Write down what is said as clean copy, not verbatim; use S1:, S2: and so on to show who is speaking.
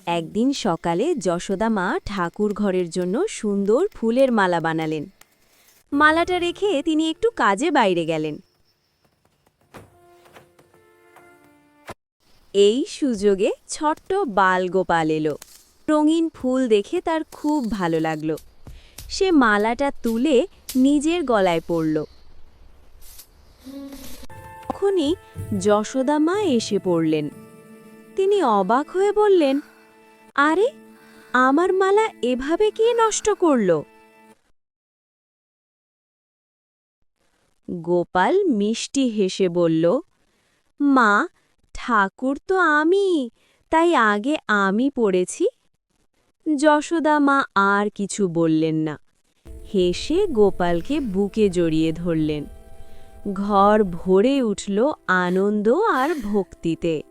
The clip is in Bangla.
S1: একদিন সকালে যশোদা মা ঠাকুর ঘরের জন্য সুন্দর ফুলের মালা বানালেন। মালাটা রেখে তিনি একটু কাজে বাইরে গেলেন। এই সুযোগে ছোট্ট বালগোপাল এলো। রঙিন ফুল দেখে তার খুব ভালো লাগলো। সে মালাটা তুলে নিজের গলায় পরল। তখনই যশোদা মা এসে পড়লেন। তিনি অবাক হয়ে বললেন, আরে, আমার মালা এভাবে কে নষ্ট করল? গোপাল মিষ্টি হেসে বলল, মা, ঠাকুর তো আমি, তাই আগে আমি পড়েছি। যশোদা মা আর কিছু বললেন না, হেসে গোপালকে বুকে জড়িয়ে ধরলেন। ঘর ভরে উঠল আনন্দ আর ভক্তিতে।